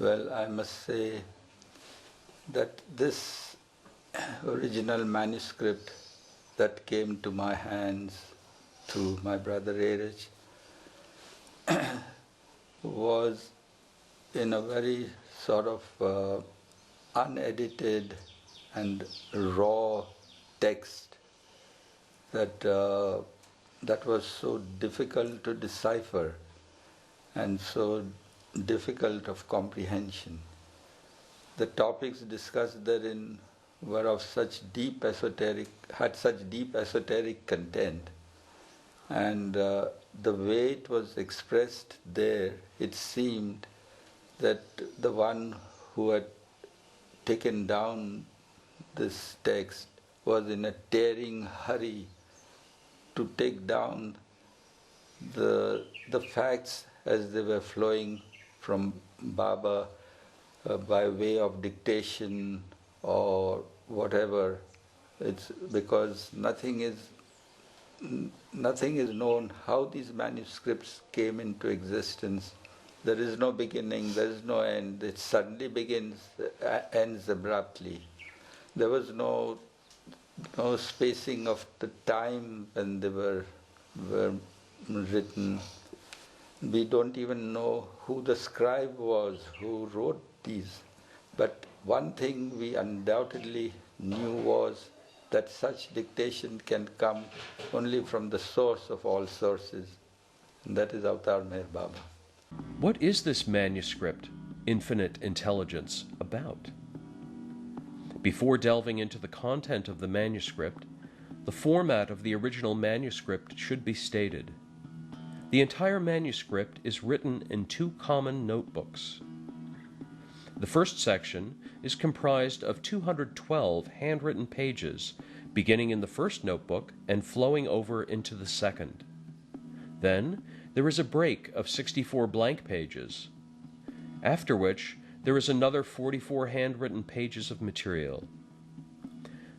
Well, I must say that this original manuscript that came to my hands through my brother Erich was in a very sort of unedited and raw text that was so difficult to decipher and so difficult of comprehension. The topics discussed therein were of such deep esoteric, had such deep esoteric content, and the way it was expressed there, it seemed that the one who had taken down this text was in a tearing hurry to take down the facts as they were flowing from Baba by way of dictation or whatever. It's because nothing is known how these manuscripts came into existence. There is no beginning, there is no end. It suddenly begins, ends abruptly. There was no spacing of the time when they were written. We don't even know who the scribe was who wrote these. But one thing we undoubtedly knew was that such dictation can come only from the source of all sources, and that is Avatar Meher Baba. What is this manuscript, Infnite Intelligence, about? Before delving into the content of the manuscript, the format of the original manuscript should be stated. The entire manuscript is written in two common notebooks. The first section is comprised of 212 handwritten pages, beginning in the first notebook and flowing over into the second. Then there is a break of 64 blank pages, after which there is another 44 handwritten pages of material.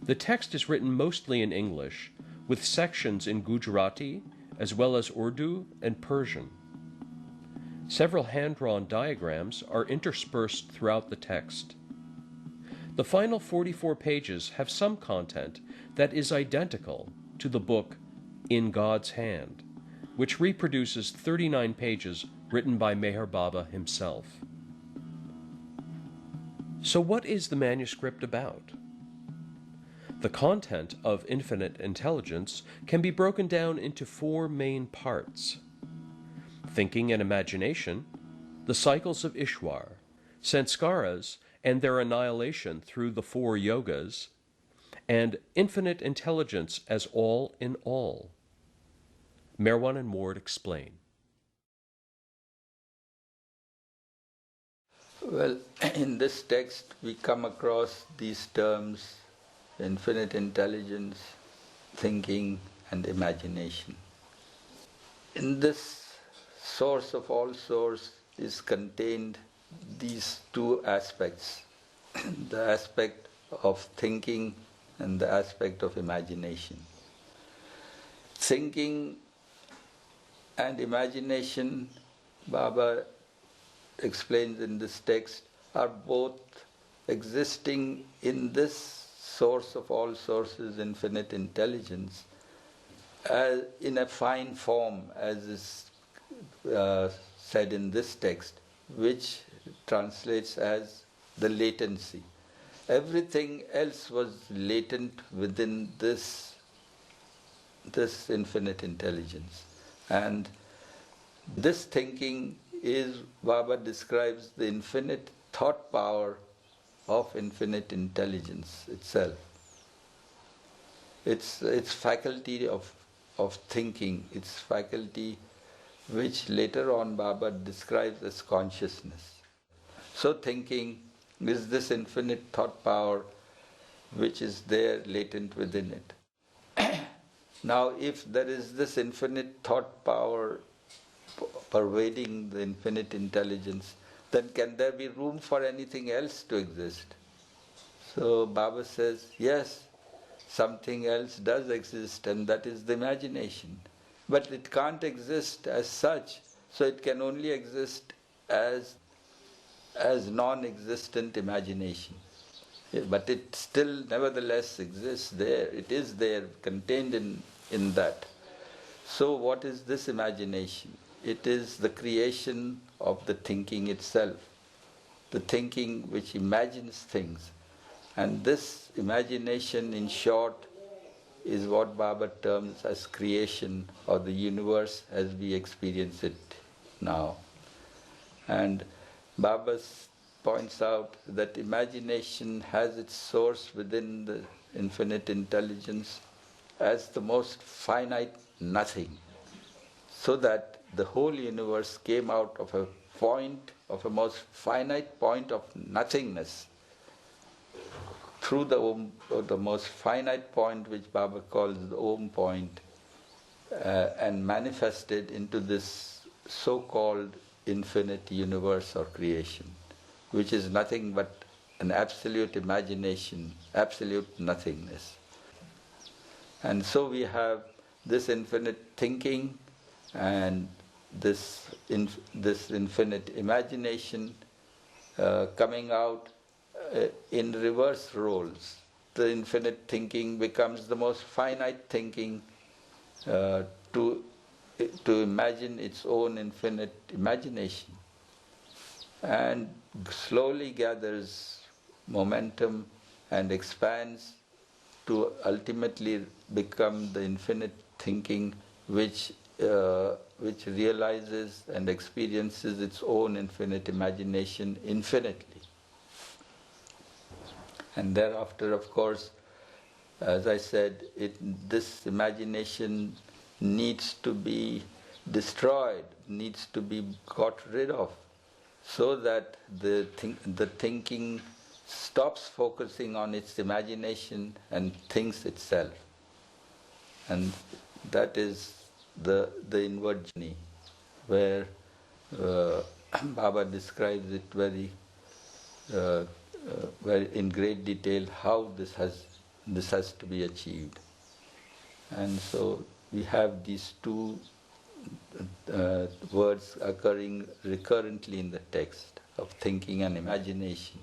The text is written mostly in English, with sections in Gujarati, as well as Urdu and Persian. Several hand-drawn diagrams are interspersed throughout the text. The final 44 pages have some content that is identical to the book In God's Hand, which reproduces 39 pages written by Meher Baba himself. So what is the manuscript about? The content of Infnite Intelligence can be broken down into four main parts: thinking and imagination, the cycles of Ishwar, sanskaras and their annihilation through the four yogas, and infinite intelligence as all in all. Merwan and Ward explain. Well, in this text we come across these terms: infinite intelligence, thinking, and imagination. In this source of all source is contained these two aspects, the aspect of thinking and the aspect of imagination. Thinking and imagination, Baba explains in this text, are both existing in this source of all sources, infinite intelligence, in a fine form, as is said in this text, which translates as the latency. Everything else was latent within this infinite intelligence. And this thinking is, Baba describes the infinite thought power of infinite intelligence itself. Its faculty of thinking, its faculty which later on Baba describes as consciousness. So thinking is this infinite thought power which is there latent within it. Now, if there is this infinite thought power pervading the infinite intelligence, then can there be room for anything else to exist? So Baba says, yes, something else does exist, and that is the imagination. But it can't exist as such, so it can only exist as as non-existent imagination. But it still nevertheless exists there. It is there, contained in that. So what is this imagination? It is the creation of the thinking itself, the thinking which imagines things. And this imagination, in short, is what Baba terms as creation or the universe as we experience it now. And Baba points out that imagination has its source within the infinite intelligence as the most finite nothing, so that the whole universe came out of a point, of a most finite point of nothingness, through the most finite point which Baba calls the Om point, and manifested into this so-called infinite universe or creation, which is nothing but an absolute imagination, absolute nothingness. And so we have this infinite thinking and this infinite imagination coming out in reverse roles. The infinite thinking becomes the most finite thinking to imagine its own infinite imagination, and slowly gathers momentum and expands to ultimately become the infinite thinking which realizes and experiences its own infinite imagination infinitely. And thereafter, of course, as I said, this imagination needs to be destroyed, needs to be got rid of, so that the thinking stops focusing on its imagination and thinks itself. And that is the inward journey, where Baba describes it very in great detail how this has to be achieved. And so we have these two words occurring recurrently in the text of thinking and imagination.